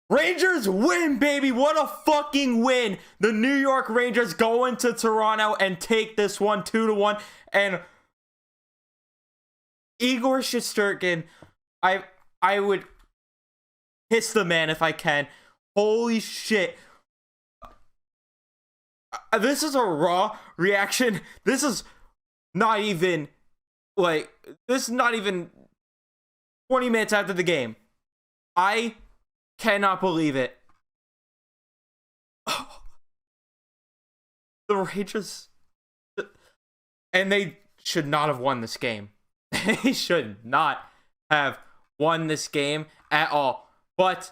Rangers win, baby. What a fucking win. The New York Rangers go into Toronto and take this one 2-1. And Igor Shesterkin, I would kiss the man if I can. Holy shit. This is a raw reaction. This is not even 20 minutes after the game. I cannot believe it. The Rangers, and they should not have won this game. They should not have won this game at all. But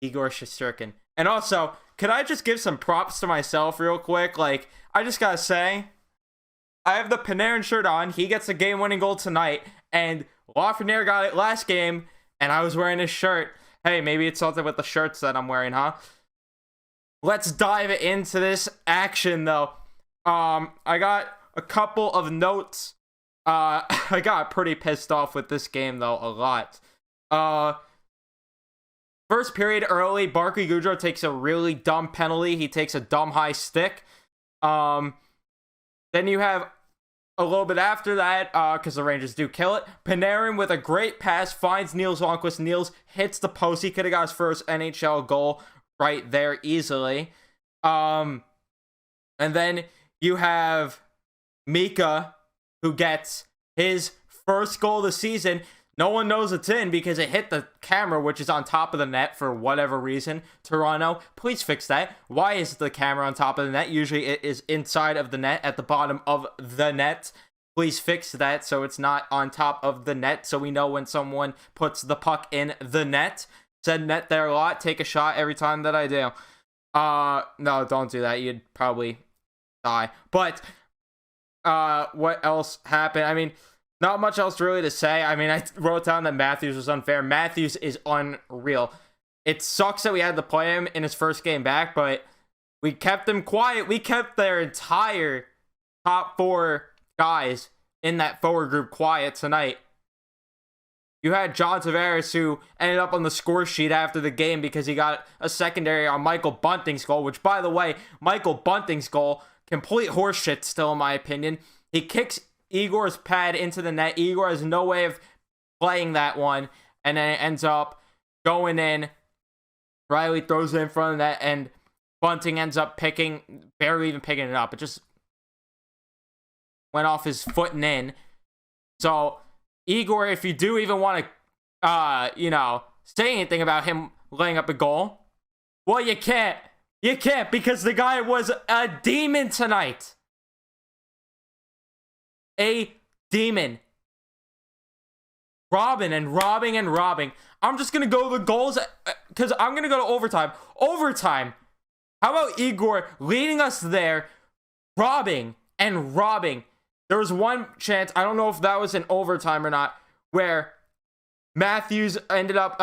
Igor Shesterkin. And also, could I just give some props to myself real quick? Like, I just gotta say, I have the Panarin shirt on. He gets a game-winning goal tonight. And Lafreniere got it last game, and I was wearing his shirt. Hey, maybe it's something with the shirts that I'm wearing, huh? Let's dive into this action, though. I got a couple of notes. I got pretty pissed off with this game, though, a lot. First period early, Barclay Goodrow takes a really dumb penalty. He takes a dumb high stick. Then you have a little bit after that, because the Rangers do kill it. Panarin with a great pass finds Nils Lundkvist. Nils hits the post. He could have got his first NHL goal right there easily. And then you have Mika, who gets his first goal of the season. No one knows it's in because it hit the camera, which is on top of the net for whatever reason. Toronto, please fix that. Why is the camera on top of the net? Usually it is inside of the net, at the bottom of the net. Please fix that so it's not on top of the net, so we know when someone puts the puck in the net. Said net there a lot. Take a shot every time that I do. No, don't do that. You'd probably die. But what else happened? I mean, not much else really to say. I mean, I wrote down that Matthews was unfair. Matthews is unreal. It sucks that we had to play him in his first game back, but we kept him quiet. We kept their entire top 4 guys in that forward group quiet tonight. You had John Tavares, who ended up on the score sheet after the game because he got a secondary on Michael Bunting's goal, which, by the way, Michael Bunting's goal, complete horseshit still, in my opinion. He kicks Igor's pad into the net. Igor has no way of playing that one, and then it ends up going in. Riley throws it in front of that, and Bunting ends up barely even picking it up. It just went off his foot and in. So, Igor, if you do even want to, say anything about him laying up a goal, well, you can't. You can't, because the guy was a demon tonight. A demon. Robbing and robbing and robbing. I'm just going to go the goals because I'm going to go to overtime. Overtime. How about Igor leading us there, robbing and robbing? There was one chance, I don't know if that was in overtime or not, where Matthews ended up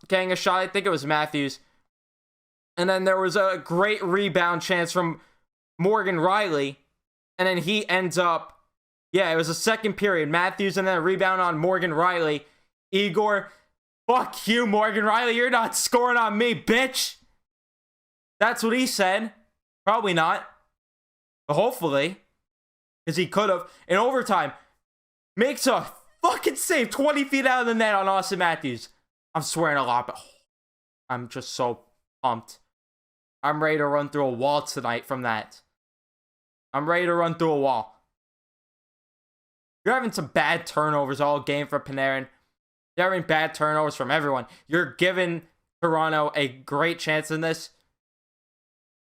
getting a shot. I think it was Matthews. And then there was a great rebound chance from Morgan Riley. And then he ends up, it was a second period. Matthews and then a rebound on Morgan Riley. Igor, fuck you, Morgan Riley. You're not scoring on me, bitch. That's what he said. Probably not. But hopefully. Because he could have. In overtime, makes a fucking save 20 feet out of the net on Austin Matthews. I'm swearing a lot, but I'm just so pumped. I'm ready to run through a wall tonight from that. I'm ready to run through a wall. You're having some bad turnovers all game for Panarin. You're having bad turnovers from everyone. You're giving Toronto a great chance in this.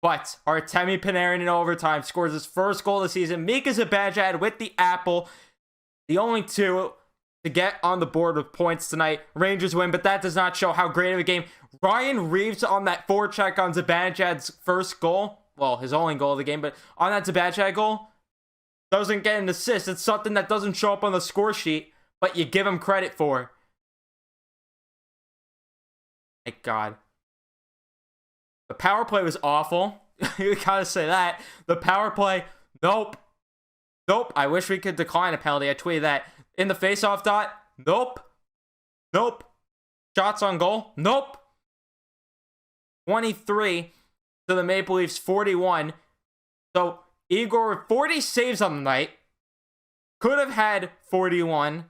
But Artemi Panarin in overtime scores his first goal of the season. Mika Zibanejad with the apple. The only 2 to get on the board with points tonight. Rangers win, but that does not show how great of a game. Ryan Reeves on that forecheck on Zibanejad's first goal. Well, his only goal of the game, but on that Zibanejad goal, doesn't get an assist. It's something that doesn't show up on the score sheet, but you give him credit for. My God. The power play was awful. You gotta say that. The power play, nope. Nope. I wish we could decline a penalty. I tweeted that. In the faceoff dot, nope. Nope. shots on goal? Nope. 23 to the Maple Leafs 41. So Igor with 40 saves on the night. Could have had 41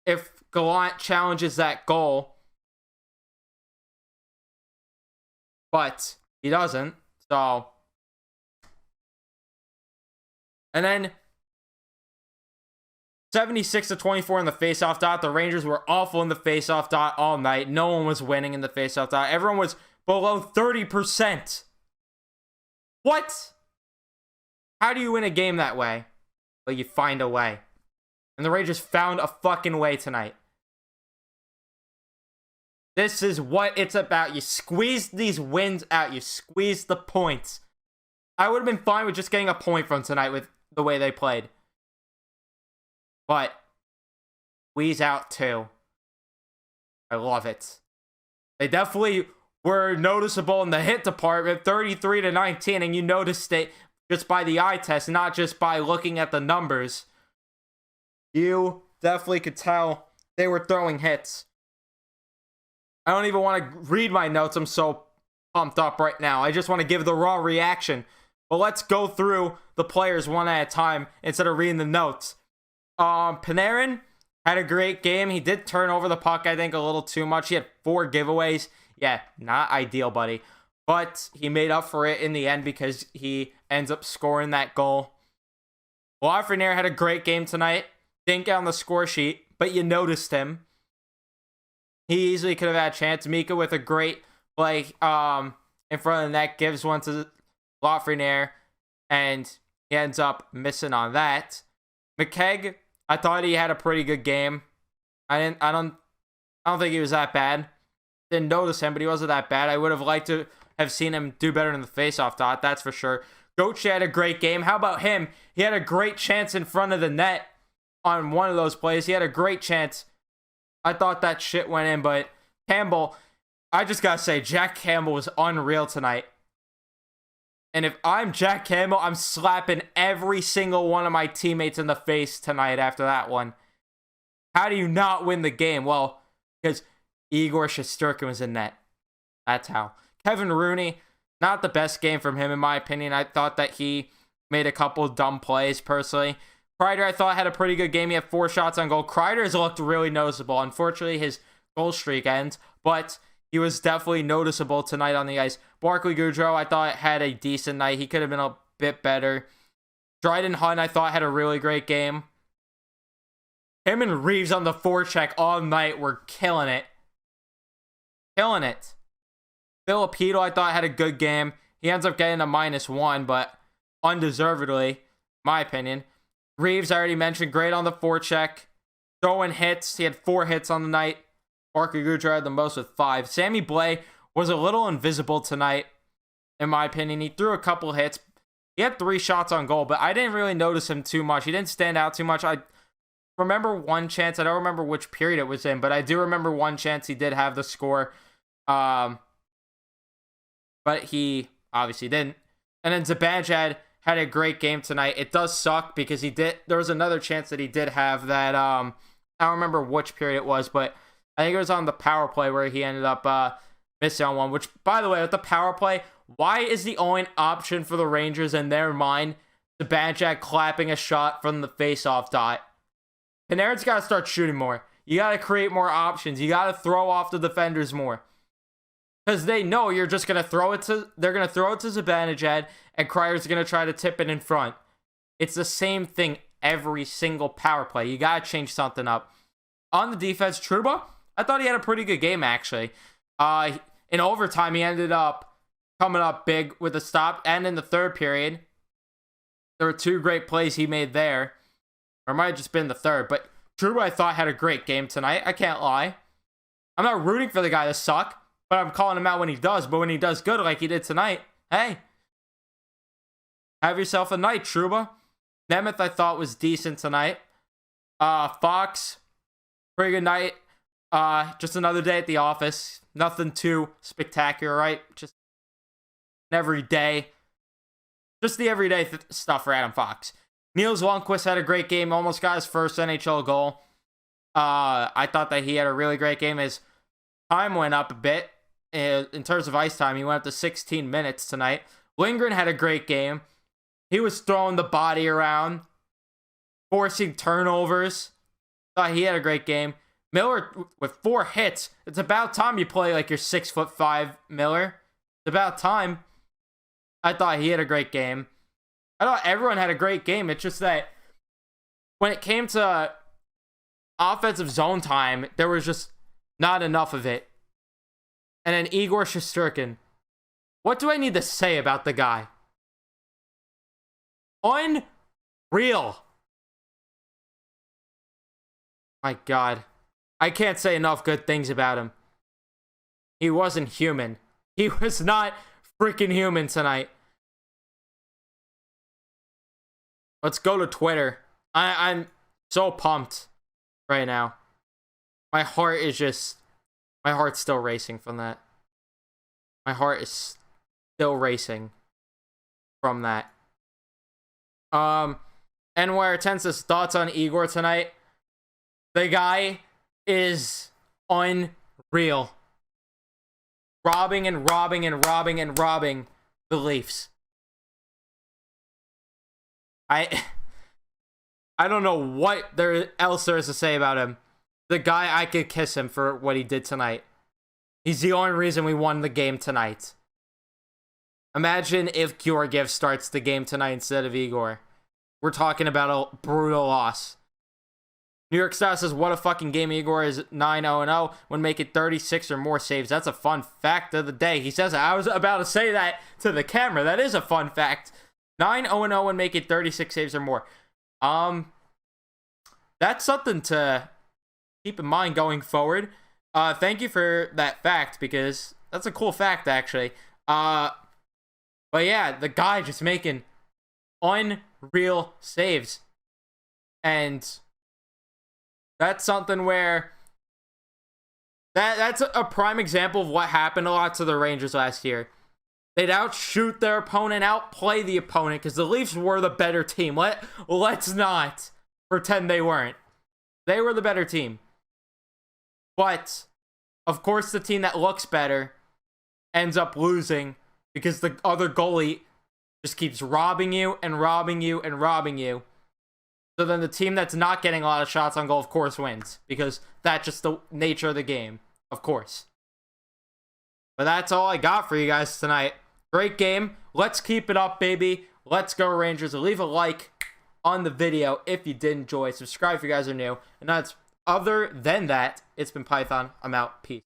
if Gallant challenges that goal. But he doesn't. So. And then 76 to 24 in the faceoff dot. The Rangers were awful in the faceoff dot all night. No one was winning in the faceoff dot. Everyone was below 30%. What? How do you win a game that way? Well, you find a way. And the Rangers found a fucking way tonight. This is what it's about. You squeeze these wins out. You squeeze the points. I would have been fine with just getting a point from tonight with the way they played. But squeeze out too. I love it. They definitely were noticeable in the hit department, 33 to 19, and you noticed it just by the eye test, not just by looking at the numbers. You definitely could tell they were throwing hits. I don't even want to read my notes. I'm so pumped up right now. I just want to give the raw reaction. But let's go through the players one at a time instead of reading the notes. Panarin had a great game. He did turn over the puck, I think, a little too much. He had 4 giveaways. Yeah, not ideal, buddy. But he made up for it in the end because he ends up scoring that goal. Lafreniere had a great game tonight. Didn't get on the score sheet, but you noticed him. He easily could have had a chance. Mika with a great play in front of the net, gives one to Lafreniere, and he ends up missing on that. McKegg, I thought he had a pretty good game. I don't think he was that bad. Didn't notice him, but he wasn't that bad. I would have liked to have seen him do better in the faceoff dot, that's for sure. Gauthier had a great game. How about him? He had a great chance in front of the net on one of those plays. He had a great chance. I thought that shit went in, but Campbell, I just gotta say, Jack Campbell was unreal tonight. And if I'm Jack Campbell, I'm slapping every single one of my teammates in the face tonight after that one. How do you not win the game? Well, because Igor Shesterkin was in net. That's how. Kevin Rooney, not the best game from him in my opinion. I thought that he made a couple dumb plays personally. Kreider, I thought, had a pretty good game. He had 4 shots on goal. Kreider has looked really noticeable. Unfortunately, his goal streak ends, but he was definitely noticeable tonight on the ice. Barclay Goodrow, I thought, had a decent night. He could have been a bit better. Dryden Hunt, I thought, had a really great game. Him and Reeves on the forecheck all night were killing it. Killing it. Filipino, I thought, had a good game. He ends up getting a -1, but undeservedly, my opinion. Reeves, I already mentioned, great on the forecheck. Throwing hits. He had 4 hits on the night. Barclay Goodrow had the most with 5. Sammy Blais was a little invisible tonight, in my opinion. He threw a couple hits. He had 3 shots on goal, but I didn't really notice him too much. He didn't stand out too much. I remember one chance. I don't remember which period it was in, but I do remember one chance he did have the score. But he obviously didn't. And then Zibanejad had a great game tonight. It does suck because there was another chance that he did have that, I don't remember which period it was, but I think it was on the power play where he ended up missing on one, which, by the way, with the power play, why is the only option for the Rangers in their mind Zibanejad clapping a shot from the face-off dot? Panarin's got to start shooting more. You got to create more options. You got to throw off the defenders more. Because they know you're just going to throw it to... They're going to throw it to Zibanejad, and Kreider's going to try to tip it in front. It's the same thing every single power play. You got to change something up. On the defense, Trouba, I thought he had a pretty good game, actually. In overtime, he ended up coming up big with a stop. And in the third period, there were 2 great plays he made there. Or it might have just been the third. But Trouba, I thought, had a great game tonight. I can't lie. I'm not rooting for the guy to suck. But I'm calling him out when he does. But when he does good like he did tonight, hey, have yourself a night, Trouba. Nemeth, I thought, was decent tonight. Fox, pretty good night. Just another day at the office. Nothing too spectacular, right? Just an everyday. Just the everyday stuff for Adam Fox. Niels Lundqvist had a great game. Almost got his first NHL goal. I thought that he had a really great game. His time went up a bit. In terms of ice time, he went up to 16 minutes tonight. Lindgren had a great game. He was throwing the body around, forcing turnovers. Thought he had a great game. Miller with 4 hits. It's about time you play like you're 6'5" Miller. It's about time. I thought he had a great game. I thought everyone had a great game. It's just that when it came to offensive zone time, there was just not enough of it. And then Igor Shesterkin. What do I need to say about the guy? Unreal. My God. I can't say enough good things about him. He wasn't human. He was not freaking human tonight. Let's go to Twitter. I'm so pumped right now. My heart's still racing from that. My heart is still racing from that. Nwire Tensis, thoughts on Igor tonight? The guy is unreal. Robbing and robbing and robbing and robbing the Leafs. I don't know what else there is to say about him. The guy, I could kiss him for what he did tonight. He's the only reason we won the game tonight. Imagine if Georgiev starts the game tonight instead of Igor. We're talking about a brutal loss. New York Style says, what a fucking game. Igor is 9-0-0 when making 36 or more saves. That's a fun fact of the day. He says, I was about to say that to the camera. That is a fun fact. 9-0-0 when making 36 saves or more. That's something to keep in mind going forward. Thank you for that fact, because that's a cool fact, actually. But yeah, the guy just making unreal saves. And that's something where that's a prime example of what happened a lot to the Rangers last year. They'd outshoot their opponent, outplay the opponent, because the Leafs were the better team. Let's not pretend they weren't. They were the better team. But, of course, the team that looks better ends up losing because the other goalie just keeps robbing you and robbing you and robbing you. So then the team that's not getting a lot of shots on goal, of course, wins. Because that's just the nature of the game. Of course. But that's all I got for you guys tonight. Great game. Let's keep it up, baby. Let's go, Rangers. Leave a like on the video if you did enjoy. Subscribe if you guys are new. And that's other than that, it's been Python. I'm out. Peace.